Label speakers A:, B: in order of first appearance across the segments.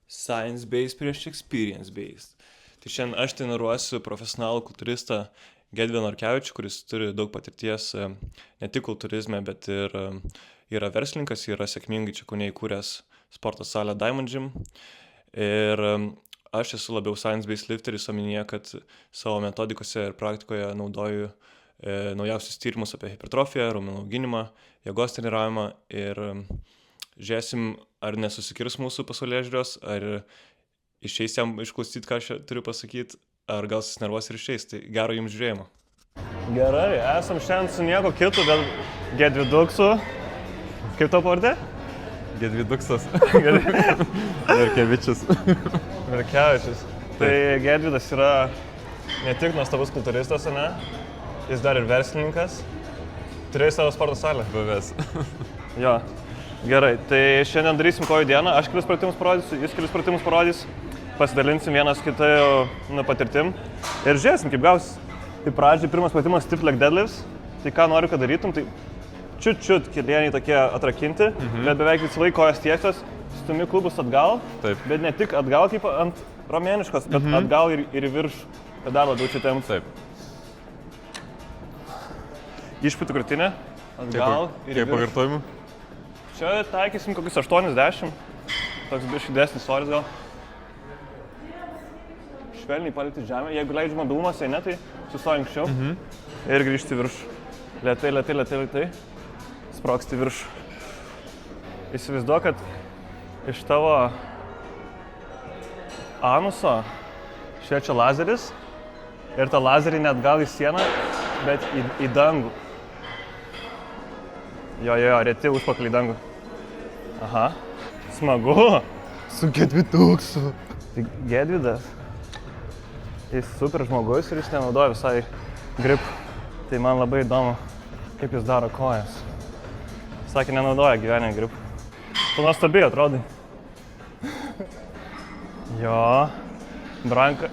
A: Science-based prieš experience-based. Tai šiandien aš treniruosiu profesionalų kulturistą Gedviną Norkevičių, kuris turi daug patirties ne tik kulturizme, bet ir yra verslininkas, yra sėkmingai čia Kaune įkūręs sporto salę Diamond Gym. Ir aš esu labiau science-based lifteris, omenyje, kad savo metodikose ir praktikoje naudoju naujausius tyrimus apie hipertrofiją, raumenų auginimą, jėgos treniravimą ir žiūrėsim, ar nesusikirs mūsų pasaulėžiūros, ar išeis jam išklausyti, ką aš turiu pasakyti, ar gal susinervuos ir išeis. Tai gero jums žiūrėjimo. Gerai, esam šiandien su nieko kitu, bet Gedviduksu. Kaip tavo pavardė?
B: Gedviduksas. Verkevičius.
A: Verkevičius. Tai Gedvidas yra ne tik nuostabus kulturistas, ne? Jis dar ir verslininkas. Turėjai savo sporto salę?
B: Buvęs.
A: Jo. Gerai, tai šiandien darysim kojų dieną. Aš kelius pratimus parodysiu, jis kelius pratimus parodys. Pasidalinsim vienas kitai patirtim. Ir žiūrėsim, kaip gausis. Tai pradžiai pirmas pratimas stiff leg deadlifts. Tai ką noriu, kad darytum, tai čiut kelieniai tokie atrakinti, bet beveik visą laiką kojas tiesios, stumi klubus atgal.
B: Taip.
A: Bet ne tik atgal kaip ant romėniškos, bet atgal ir į viršų, kad dar labiau čia tempt.
B: Taip.
A: Išpūtų krūtinę, atgal ir į
B: viršų. Kiek pakartojimų?
A: Čia taikysim kokius 80, toks biškai didesnis svoris gal. Švelniai palikti žemę, jeigu leidžiu mobilumas, jei ne, tai sustoji anksčiau ir grįžti į viršų. Lėtai. Sprogsti viršų. Įsivaizduok, kad iš tavo anuso šviečia lazeris ir tą lazerį net gal į sieną, bet į dangų. Jo, reti užpakalį į dangų. Aha, smagu.
B: Su Gedviduksu.
A: Tai Gedvidas, jis super žmogus ir jis nenaudoja visai grip. Tai man labai įdomu, kaip jis daro kojas. Sakė, nenaudoja gyvenime grip. Tu nuostabiai atrodai. Jo, branka,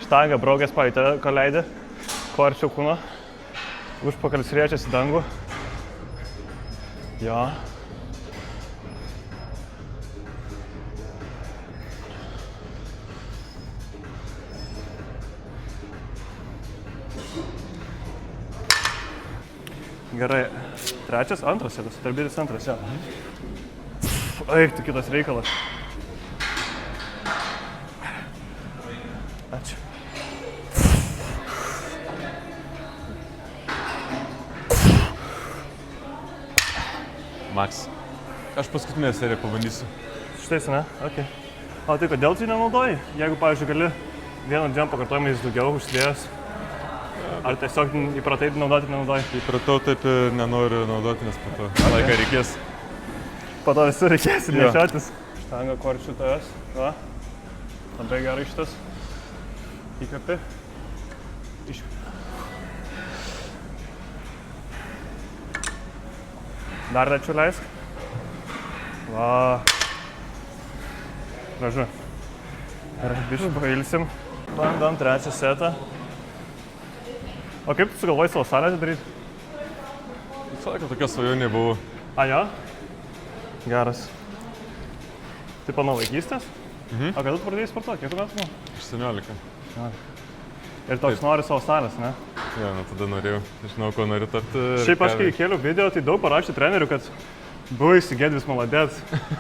A: štanga braukės pajutė, ko leidė, ko arčiau kūno. Užpakalis riečiasi į dangų. Jo. Gerai. Trečias, antras, jėgas. Tarbytis antras, jo. Eik, tu kitas reikalas. Ačiū.
B: Max. Aš paskutinę seriją pabandysiu.
A: Šitais, ne? Ok. O tai kodėl tu nenaudoji? Jeigu, pavyzdžiui, gali vieną džem pakartojimais daugiau užsidėjęs, ar tiesiog įpratai naudoti, nenaudoji?
B: Įpratau, taip ir nenoriu naudoti, nes po to laiką reikės.
A: Po to visur reikės ir nešiotis. Štanga kuo arčiau tavęs. Va. Labai gerai šitas. Įkvepi. Dar lėčiau leisk. Va. Gražu. Ir biškį pailsim. Bandom trečią setą. O kaip tu sugalvojai savo salę atidaryti?
B: Visą laiką tokia svajonė buvo.
A: A, jo? Geras. Taip nuo vaikystės? O kada tu pradėjai sportuoti? Kiek tu metų buvo?
B: 18.
A: Ir toks nori savo salės, ne?
B: Jo, tada norėjau. Žinau, ko noriu tapti.
A: Šiaip aš kai kėliau video, tai daug parašė trenerių, kad buvai Gedvis maladėt.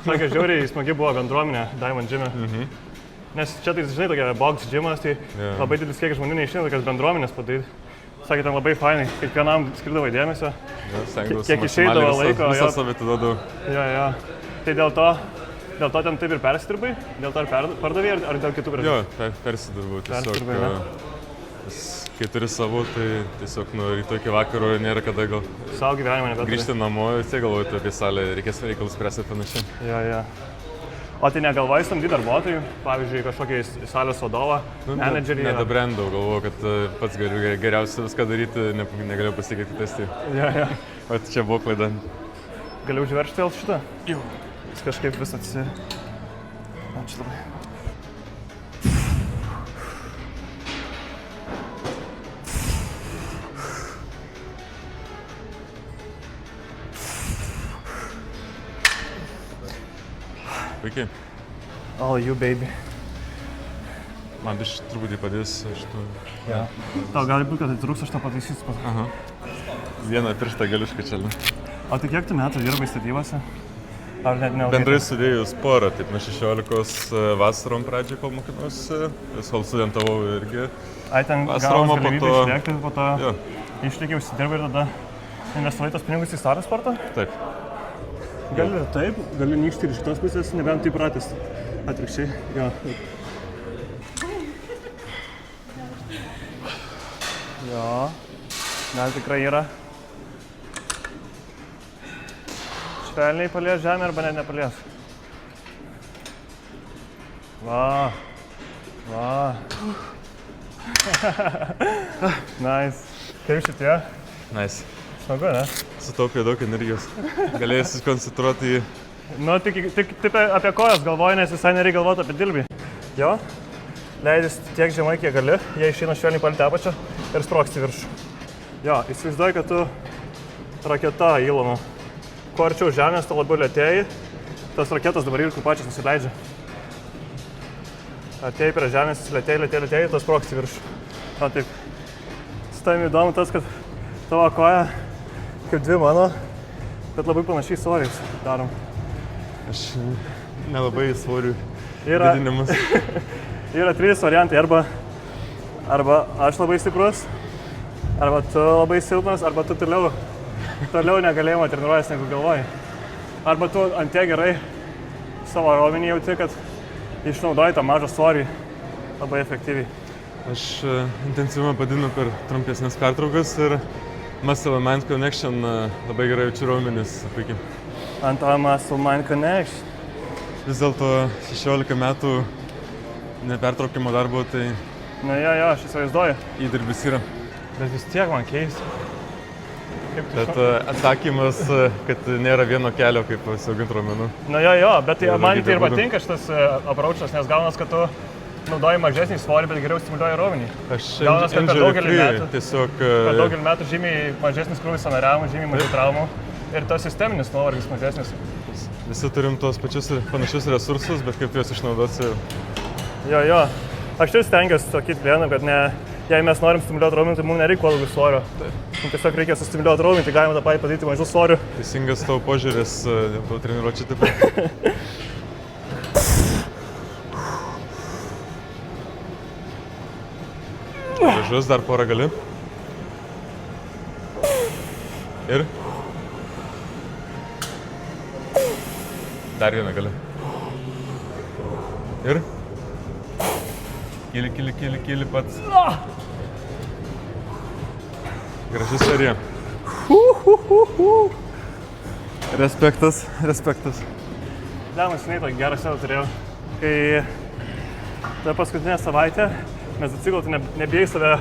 A: Sakė, žiauriai smagi buvo bendruomenė Diamond Gym'e. Nes čia tai, žinai, tokia box gymas, tai labai didelis kiekis žmonių neišeina tokias bendruomenės padaryti. Sakė, ten labai fainai, kiekvienam skirdavai dėmesio. Kiek išeidavo laiko.
B: Visą save atiduodavau.
A: Jo. Tai dėl to ten taip ir persidirbai? Dėl to ir pardavai ar dėl kitų priežasčių?
B: Jo, persidirbau tiesiog. Kai turi savo, tai tiesiog nuo ryto iki vakaro nėra kada gal
A: savo gyvenimą nebeturi.
B: Grįžti namo, vis tiek galvoju apie salę, reikės reikalus spręsti ir panašiai.
A: Jo. O tai negalvojai samdyti darbuotojų, pavyzdžiui, kažkokį salės vadovą, menedžerį?
B: Nedabrendau, galvoju, kad pats geriausia viską daryti, negalėjau pasiekti kitais.
A: Jo.
B: O čia buvo klaida.
A: Gali užveršti vėl šitą? Jau. Jis kažkaip vis Ačiū labai.
B: Puikiai.
C: All you, baby.
B: Man biškai truputį padės šitų.
C: Ja. Tau gali būti, kad tai trūks, aš tą pataisysiu.
B: Aha. Vieną pirštą galiu iškačelį.
C: O tai kiek tu metų dirbai statybose? Ar net neilgai?
B: Bendrai sudėjus porą, taip nuo 16 vasarom pradžiai kol mokinuosi, kol studentavau irgi.
C: Ai, ten
B: vasarom,
C: gavos galimybę išlėkti, po to
B: jo.
C: Išlėkiai užsidirbai ir tada investavai tos pinigus į starą sportą?
B: Taip.
C: Gali ir taip, gali nykšti ir iš kitos pusės, nebent taip pratęs. Atvirkščiai, jo. Jo, gal tikrai yra. Švelniai palies žemę arba net nepalies. Va. Nice. Kaip šitie?
B: Nice.
C: Smagu, ne?
B: Sutaupė daug energijos. Galėjai susikoncentruoti į...
C: Nu, tik apie kojas galvoju, nes visai nereikia galvoti apie dilbį. Jo, leidys tiek žemai, kiek gali, jie išeina švelniai palikti apačią ir sprogsti viršų. Jo, įsivaizduoju, kad tu raketa įloma. Kuo arčiau žemės, to labiau lėtėjai, tas raketas dabar ir kur pačias nusileidžia. Atėjai prie žemės, lėtėjai, tas sprogsti viršų. O taip, su tavimi įdomu tas, kad tavo koja, kaip dvi mano, bet labai panašiai svoriais darom.
B: Aš nelabai svorių didinimas.
C: Yra 3 variantai, arba aš labai stiprus, arba tu labai silpnas, arba tu toliau negalėjimo treniruojas negu galvoji. Arba tu ant tiek gerai savo raumenį jauti, kad išnaudoji tą mažą svorį labai efektyviai.
B: Aš intensyvumą padidinu per trumpesnės pertraukas ir muscle mind connection labai gerai jaučiu raumenis. Puikiai.
C: Ant to muscle mind connection.
B: Vis dėlto 16 metų nepertraukimo darbo, tai...
C: Na jo, aš įsivaizduoju.
B: Įdirbis yra.
C: Bet vis tiek man keista.
B: Bet atsakymas, kad nėra vieno kelio, kaip pasiaugint raumenų.
C: Na jo, bet man tai ir patinka šitas approachas, nes gaunas, kad tu naudoji mažesnį svorį, bet geriau stimuliuoji raumenį.
B: Aš per
C: daugelį metų žymiai mažesnis krūvis sąnariavimų, žymiai mažiau traumų ir tas sisteminis nuovargis mažesnis.
B: Visi turim tos pačius panašius resursus, bet kaip juos išnaudosi.
C: Jo. Aš ir stengiuosi sakyti klientam, kad jei mes norim stimuliuoti raumenį, tai mums nereikia kuo daugiau svorio. Tiesiog reikia sustimuliuoti raumenį, tai galima tą patį padaryti mažiau svorių.
B: Teisingas tavo požiūris dėl treniruočių tipų. Važiuos, dar porą gali. Ir? Dar vieną gali. Ir? Kyli pats. Graži serija. Respektas.
C: Damas, žinai, tokį gerą setą turėjau. Kai ta paskutinė savaitė, mes atsikol, tu nebijai save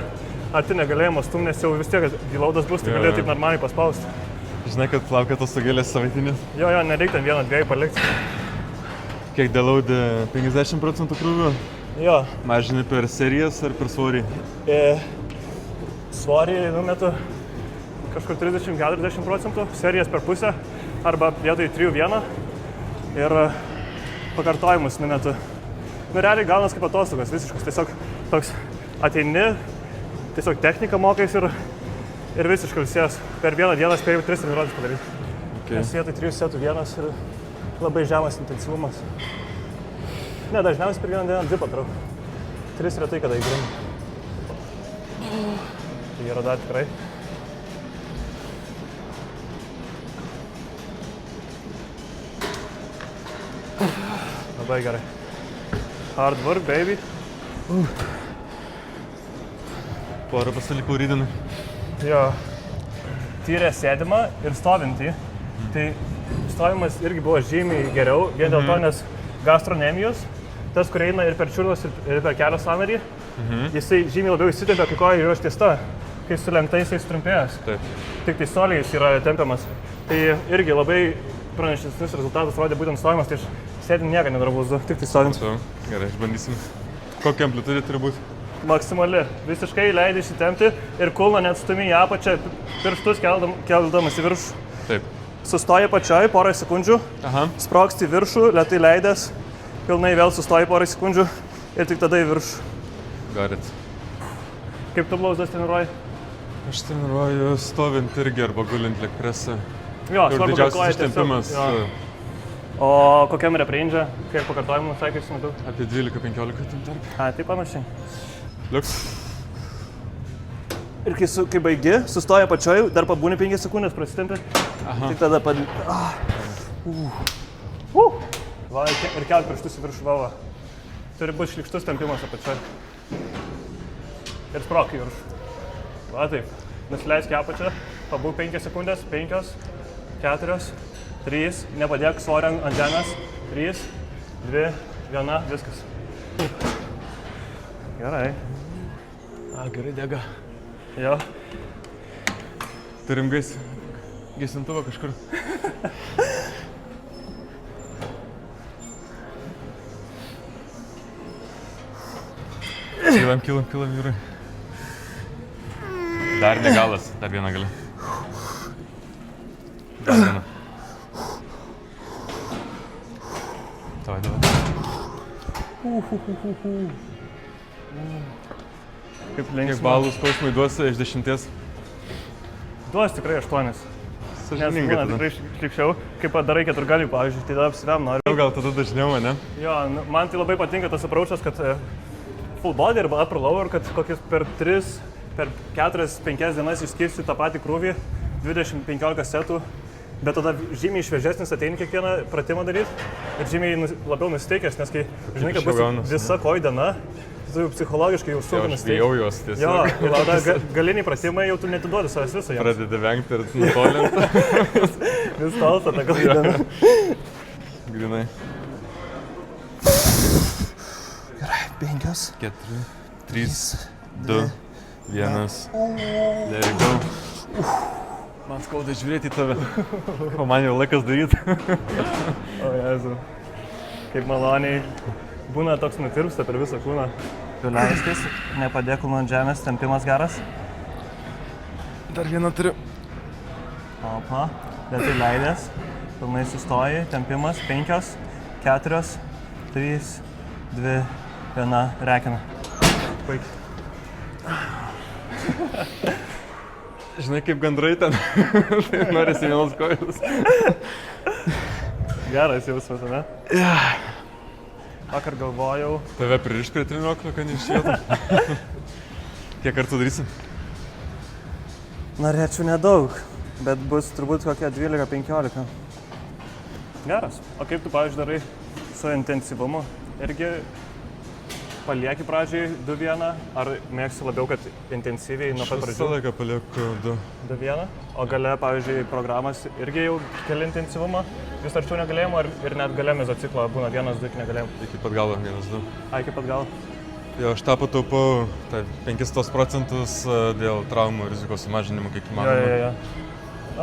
C: arti negalėjimo stumti, nes jau vis tiek dilaudas bus, tai galėjai taip normaliai paspausti.
B: Žinai, kad laukia tos sugėlės savaitinės?
C: Jo, nereikia ten 1-2 palikti.
B: Kiek dėlaudė 50% krūvio?
C: Jo.
B: Mažini per serijas ar per svorį?
C: Svorį numetu kažkur 30-40%, serijas per pusę arba vietoj 3-1 ir pakartojimus numetu. Nu, realiai gaunas kaip atostogas visiškas, tiesiog toks ateini, tiesiog techniką mokais ir visiškai ilsies. Per vieną dieną spėjau 3 treniruotes padaryti. Okay. Nes vietoj 3 setų vienas ir labai žemas intensyvumas. Ne, dažniausiai per vieną dieną 2 patrau. 3 retai kada įgrinu. Tai yra dar tikrai. Labai gerai. Hard work, baby.
B: Porą pasilikau rydinai.
C: Jo. Tyrė sėdimą ir stovintį. Tai stovimas irgi buvo žymiai geriau, vien dėl to, nes gastronemijos, tas, kur eina ir per čiurnos, ir per kelio sąnarį, jisai žymiai labiau įsitempia, kai koja yra ištiesta. Kai sulenkta, jisai sutrumpėjęs.
B: Taip.
C: Tik tai soliais yra tempiamas. Tai irgi labai pranašesnis rezultatas rodė būtent stovimas, tai aš sėdint nieko nedarbuozu, tik tai stovint.
B: Gerai, išbandysim. Kokia amplitudė turi būti?
C: Maksimali. Visiškai leidai įsitempti ir kulną net stumi į apačią, pirštus keldamas į viršų.
B: Taip.
C: Sustoji pačioj, porą sekundžių, sprogsti į viršų, lėtai leidęs pilnai vėl sustoji porą sekundžių ir tik tada į viršų.
B: Garit.
C: Kaip tu blauzdas treniruoji?
B: Aš treniruoju stovint irgi arba gulint leg presą.
C: Jo,
B: Ir
C: svarbu, kad
B: didžiausias
C: kojas
B: ištempimas
C: tiesiog- O kokiam reprindže, kiek pakartojimų sakai su metu?
B: apie 12-15 tam tarp.
C: Tai panašiai.
B: Liuks.
C: Ir kai baigi, sustoja apačioj, dar pabūni 5 sekundės, prasitempi.
B: Aha.
C: Tik tada Va, ir kelt pirštus į viršų valą. Turi būti šlikštus tempimas apačioj. Ir sprok į viršų. Va taip. Nusileisk į apačią, pabūk 5 sekundės, 5, 4, 3, nepadėk svorio ant žemės, 3, 2, 1, viskas. Gerai.
B: Gerai dega.
C: Jo.
B: Turim gesintuvą kažkur. Kylam, vyrai. Dar negalas, dar vieną gali. Dar vieną. Davai.
C: Kaip
B: Kiek
C: linksma.
B: balų skausmai duosi iš 10?
C: Duos tikrai 8. Nes
B: Sąžiningai
C: būna
B: tada.
C: tikrai šlikščiau, kaip padarai 4 galių, pavyzdžiui, tai tada apsivem noriu.
B: Gal tada dažniau, ne?
C: Jo, man tai labai patinka tas approachas, kad full body arba upper lower, kad kokius per 4-5 dienas išskirsiu tą patį krūvį, 20-15 setų, bet tada žymiai šviežesnis ateini kiekvieną pratimą daryti ir žymiai labiau nusiteikęs, nes kai žinai, kad bus visa kojų diena, tu psichologiškai jau sunku nusteikti.
B: Jau jos
C: Jo,
B: tiesiog.
C: ir tada galiniai pratimai jau tu netiduodi savęs visą jiems.
B: Pradedi vengti ir nutolinti.
C: Vis talta tą kojų dieną.
B: Grinai.
C: 5,
B: 4, 3, 2, 1. There you go. Man skauda žiūrėti į tave. O man jau laikas daryti.
C: O Jezu, kaip maloniai. Būna toks nutirpsta per visą kūną. Tu leiskis, nepadėk ant žemės, tempimas geras.
B: Dar vieną turiu.
C: Opa, bet tai leidės, pilnai sustoji, tempimas 5, 4, 3, 2, 1, rekina. Puikiai.
B: Žinai, kaip gandrai ten. Tai norisi vienos kojos.
C: Geras jausmas, ne? Vakar galvojau.
B: Tave pririš prie treniruoklio, kad neišėtų. Kiek kartų darysim?
C: Norėčiau nedaug, bet bus turbūt kokie 12-15. Geras. O kaip tu, pavyzdžiui, darai su intensyvumu? Irgi palieki pradžiai 2-1, ar mėgsi labiau, kad intensyviai nuo pat
B: Visą
C: pradžių
B: laiką palieku 2.
C: 2-1? O gale, pavyzdžiui, programas irgi jau keli intensyvumą, vis arčiau negalėjimo ir net gale mezociklo būna 1-2 iki negalėjimo.
B: Iki pat galo 1-2.
C: Iki pat galo.
B: Jo, aš tą pataupau 5% dėl traumų rizikos sumažinimo kiek įmanoma.
C: Jo.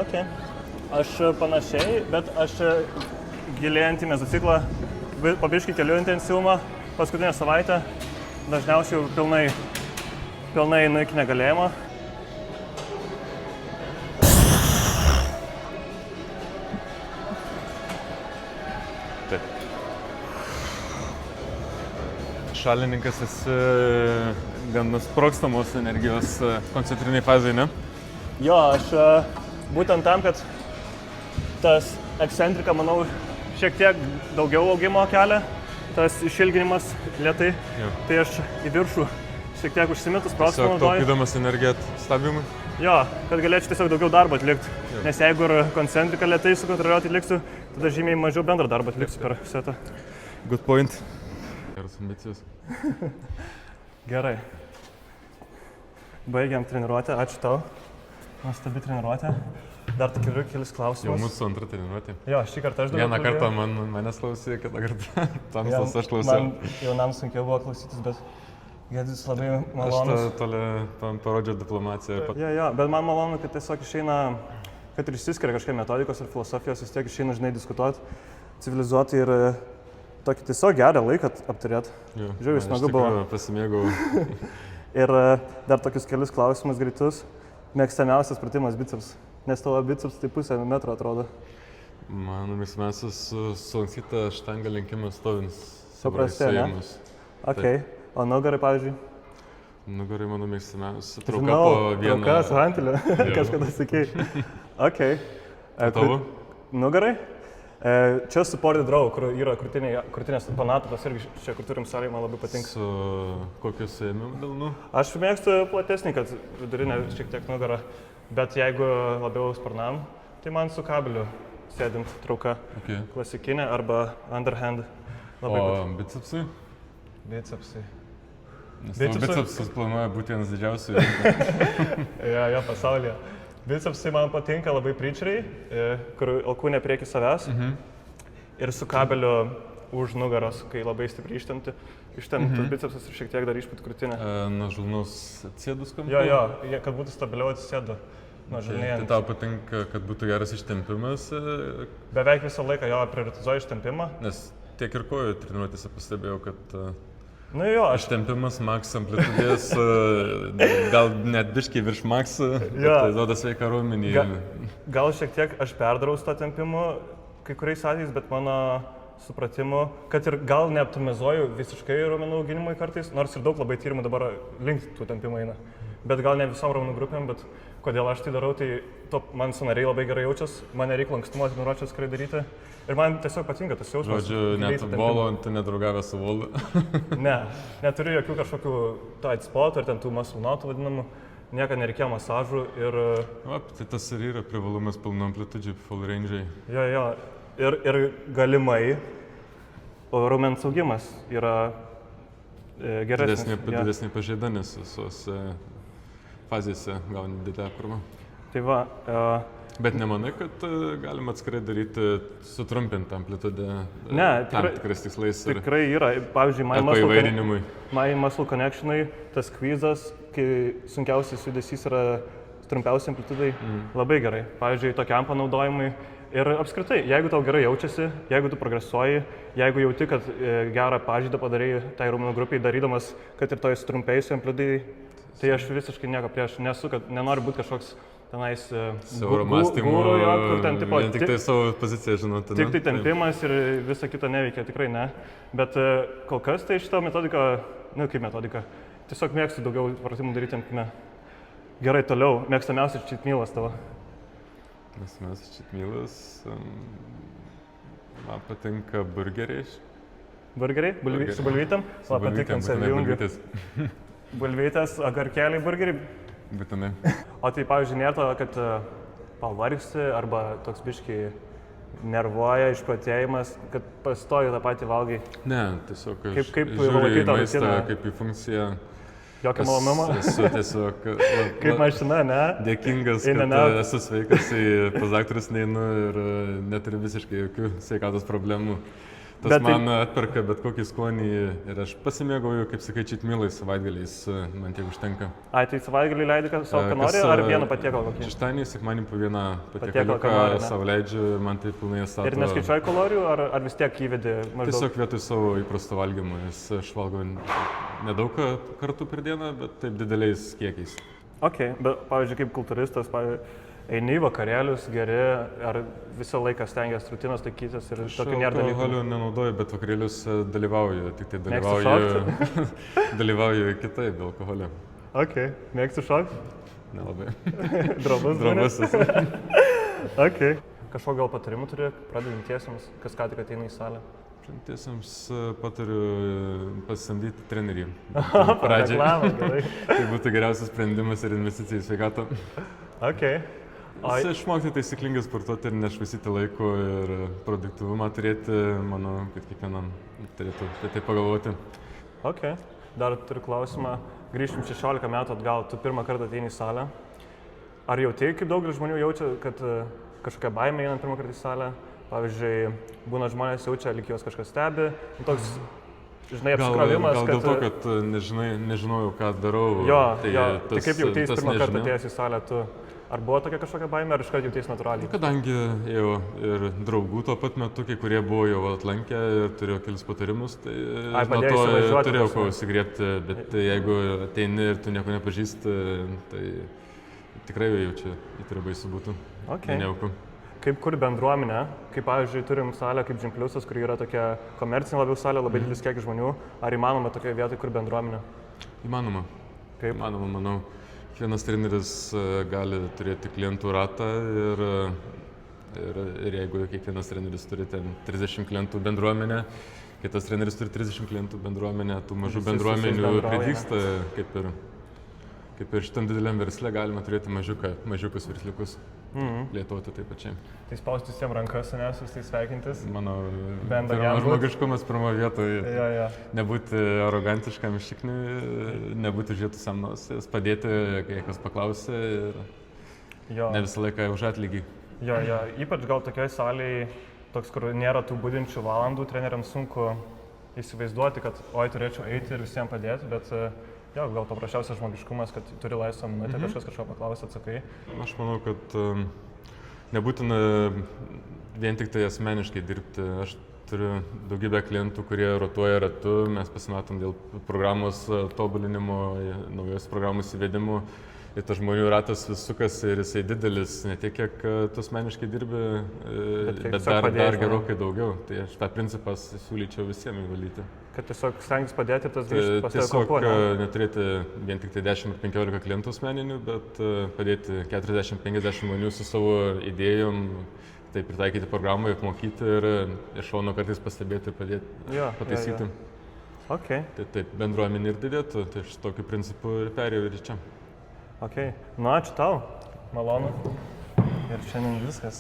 C: Ok. Aš panašiai, bet aš gilėjant į mezociklą pabiškai keliu intensyvumą. Paskutinę savaitę dažniausiai jau pilnai einu iki negalėjimo.
B: Taip. Šalininkas esi gan sprogstamos energijos koncentriniai fazai, ne?
C: Jo, aš būtent tam, kad tas ekscentrika, manau, šiek tiek daugiau augimo kelia. Tas išilginimas lėtai, tai aš į viršų šiek tiek užsimetus prostą naudoju.
B: Tiesiog taupydamas energiją stabdymui?
C: Jo, kad galėčiau tiesiog daugiau darbo atlikti. Nes jeigu ir koncentriką lėtai sukontroliuoti liksiu, tada žymiai mažiau bendrą darbą atliksiu per setą.
B: Good point. Geras ambicijos.
C: Gerai. Baigiam treniruotę, ačiū tau. Nuostabi treniruotė. Dar tik keliu kelis klausimus.
B: Jau mūsų antrą treniruotę.
C: Jo, šį kartą aš dabar
B: Vieną kartą manęs klausė, kitą kartą Tamsas aš klausiau.
C: Man jaunam sunkiau buvo klausytis, bet Gedis labai malonus.
B: Aš toli parodžiau diplomaciją.
C: Jo, bet man malonu, kad tiesiog išeina, kad ir išsiskiria kažkokia metodikos ir filosofijos, vis tiek išeina, žinai, diskutuoti, civilizuoti ir tokį tiesiog gerą laiką apturėti. Žiūrėjau, smagu buvo.
B: Pasimėgau.
C: Ir dar tokius kelius klausimus greitus. Mėgstamiausias pratimas biceps, nes tavo biceps tai 0,5 metro atrodo.
B: Mano mėgstamiausias sulankstyta štanga lenkimas stovint
C: Paprastai, ne?
B: suėmus.
C: Ok. O nugarai, pavyzdžiui?
B: Nugarai mano mėgstamiausia. Trauka
C: Žinau,
B: po vieną.
C: trauka su hantelė. Kažkada sakei. Ok.
B: Tavo?
C: Nugarai? Čia supported row, kur yra krūtinės panatos, irgi čia, kur turim salėje, man labai patinka.
B: Su kokiu suėmimu delnu?
C: Aš mėgstu platesnį, kad vidurinė šiek tiek nugara, bet jeigu labiau sparnam, tai man su kabeliu sėdint trauka.
B: Okay.
C: Klasikinė arba underhand.
B: O bicepsai?
C: Bicepsai.
B: Nes tavo bicepsas planuoja būti vienas didžiausių.
C: Jo, pasaulyje. Bicepsai man patinka labai preacheriai, kur alkūnė prieki savęs ir su kabeliu už nugaros, kai labai stipriai ištemptus bicepsus ir šiek tiek dar išput krūtinę.
B: Nuo žulnaus atsėdus kampu?
C: Jo, kad būtų stabiliau atsisėdu nuo žulnėjant.
B: Tai tau patinka, kad būtų geras ištempimas?
C: Beveik visą laiką jo prioritizuoju ištempimą.
B: Nes tiek ir kojų treniruotėse pastebėjau, kad
C: Nu jo,
B: ištempimas maks amplitudės, gal net biškiai virš maks, tai duoda sveiką raumenį.
C: Gal šiek tiek aš perdarau su to tempimu kai kuriais atvejais, bet mano supratimu, kad ir gal neoptimizuoju visiškai raumenų auginimui kartais, nors ir daug labai tyrimų dabar link tų tempimų eina. Bet gal ne visom raumenų grupėm, bet kodėl aš tai darau, tai man sąnariai labai gerai jaučias, man nereikia lankstumo treniruočių skrai daryti. Ir man tiesiog patinka tas jausmas.
B: Žodžiu, net volo, tu nedraugavęs su volu.
C: Ne, neturiu jokių kažkokių tight spotų ir ten tų muscle knotų vadinamų, niekada nereikėjo masažų ir...
B: Tai tas ir yra privalumas pilnu amplitudžiai, full range'ai.
C: Jo, ir galimai raumens augimas yra geresnis.
B: Didesnė pažaida, nes visose fazėse gauni didelę apkrovą.
C: Tai va...
B: Bet nemanai, kad galima atskirai daryti sutrumpintą amplitudę tam tikrais tikslais?
C: Tikrai yra. Pavyzdžiui, My Muscle Connection'ai, tas squeezas, kai sunkiausias judesys yra trumpiausi amplitudai, labai gerai. Pavyzdžiui, tokiam panaudojimui. Ir apskritai, jeigu tau gerai jaučiasi, jeigu tu progresuoji, jeigu jauti, kad gerą pažydą padarei tai raumenų grupiai darydamas, kad ir toj trumpėjusiai amplitudai, tai aš visiškai nieko prieš nesu, kad nenoriu būti kažkoks tenais
B: siauro mąstymo,
C: kur ten tipo...
B: Tik tai savo poziciją žinoti.
C: Tik tai tempimas ir visa kita neveikia, tikrai ne. Bet kol kas tai šitą metodiką, kaip metodika, tiesiog mėgstu daugiau pratimų daryti tempime. Gerai, toliau, mėgstamiausias cheat mealas tavo?
B: Mėgstamiausias cheat mealas, man patinka burgeriai.
C: Burgeriai? Su bulvytėm?
B: Su bulvytėm, būtinai bulvytės.
C: Bulvytės, agarkeliai, burgeriai?
B: Būtinai.
C: O tai, pavyzdžiui, nėra to, kad pavargsti arba toks biškai nervuoja, išprotėjimas, kad pastoji tą patį valgai?
B: Ne, tiesiog aš
C: žiūriu
B: į maistą kaip į funkciją.
C: Jokio malonumo?
B: Esu tiesiog
C: kaip mašina, ne?
B: Dėkingas, kad esu sveikas, pas daktarus neinu ir neturiu visiškai jokių sveikatos problemų. Tas man atperka bet kokį skonį ir aš pasimėgauju, kaip sakai, cheat mealais savaitgaliais, man tiek užtenka.
C: Ai, tai savaitgalį leidi savo, ką nori, ar vieną patiekalą kokį?
B: Šeštadienį, sekmadienį po vieną patiekaliuką savo leidžiu, man tai pilnai stato.
C: Ir neskaičiuoji kalorijų, ar vis tiek įvedi maždaug?
B: Tiesiog vietoj savo įprasto valgymo, nes aš valgau nedaug kartų per dieną, bet taip dideliais kiekiais.
C: Ok, bet pavyzdžiui, kaip kultūristas, eini į vakarėlius, geri, ar visą laiką stengiasi rutinos laikytis ir tokių nėra dalykų?
B: Aš alkoholio nenaudoju, bet vakarėlius dalyvauju, tik tai dalyvauju kitaip be alkoholio.
C: Ok, mėgsti šokti?
B: Nelabai.
C: Drobus esi. Ok. Kažko gal patarimų turi pradedantiesiems, kas ką tik ateina į salę?
B: Pradedantiesiems patariu pasisamdyti trenerį.
C: Pradžiai.
B: Tai būtų geriausias sprendimas ir investicija į sveikatą.
C: Ok.
B: Išmokti taisyklingai sportuoti ir nešvaistyti laiko ir produktyvumą turėti, manau, kad kiekvienam turėtų tai pagalvoti.
C: Ok, dar turiu klausimą. Grįžtum 16 metų atgal, tu pirmą kartą ateini į salę. Ar jautei, kaip daugelis žmonių jaučia, kad kažkokia baimė einant pirmą kartą į salę? Pavyzdžiui, būna žmonės jaučia, lyg juos kažkas stebi. Toks, žinai, apsikrovimas,
B: gal dėl to, kad nežinojau, ką darau.
C: Jo, tai kaip jauteis pirmą kartą atėjęs į salę tu? Ar buvo tokia kažkokia baimė, ar iškart jauteis natūraliai?
B: Kadangi jau ir draugų tuo pat metu, kai kurie buvo jau atlankę ir turėjo kelis patarimus, tai nuo to turėjau ko įsigriebti, bet jeigu ateini ir tu nieko nepažįsti, tai tikrai jau jaučiu, įtariu baisu būtų.
C: Okay.
B: Nejauku.
C: kaip kur bendruomenė, kaip pavyzdžiui turim salę kaip Gym+, kuri yra tokia komercinė labiau salė, labai didelis kiekis žmonių. Ar įmanoma tokioje vietoje, kur bendruomenė?
B: Įmanoma.
C: Kaip?
B: Įmanoma, manau. Kiekvienas treneris gali turėti klientų ratą ir jeigu kiekvienas treneris turi ten 30 klientų bendruomenę, kitas treneris turi 30 klientų bendruomenę, tų mažų bendruomenių pridygsta, kaip ir šitam dideliam versle galima turėti mažiukus versliukus, plėtoti taip pačiai.
C: Tai spausti visiems rankas, nes vis tai sveikintis.
B: Mano žmogiškumas pirmo vietoje. Nebūti arogantiškam šikniui, nebūti žiūrėtusiam nosies, padėti, kai kas paklausė ir ne visą laiką už atlygį.
C: Ypač gal tokioj salėje, toks, kur nėra tų budinčių valandų, treneriams sunku įsivaizduoti, kad turėčiau eiti ir visiems padėti, bet gal paprasčiausias žmogiškumas, kad turi laisvą minutę, kažko paklausti, atsakai.
B: Aš manau, kad nebūtina vien tik tai asmeniškai dirbti. Aš turiu daugybę klientų, kurie rotuoja ratu, mes pasimatom dėl programos tobulinimo, naujos programos įvedimų. Ir tas žmonių ratas vis sukasi ir jisai didelis, ne tiek, kiek tu asmeniškai dirbi, bet dar gerokai daugiau. Tai aš tą principą siūlyčiau visiems įvalyti.
C: Kad tiesiog stengtis padėti ir tas grįžti pas tave kampu, ne?
B: Tiesiog neturėti vien tik tai 10 ar 15 klientų asmeninių, bet padėti 40-50 žmonių su savo idėjom, tai pritaikyti programą, apmokyti ir iš šono kartais pastebėti ir padėti pataisyti.
C: Okay.
B: Tai taip bendruomenė ir didėtų, tai iš tokių principų ir perėjau ir čia.
C: Ačiū tau, malonu. Ir šiandien viskas.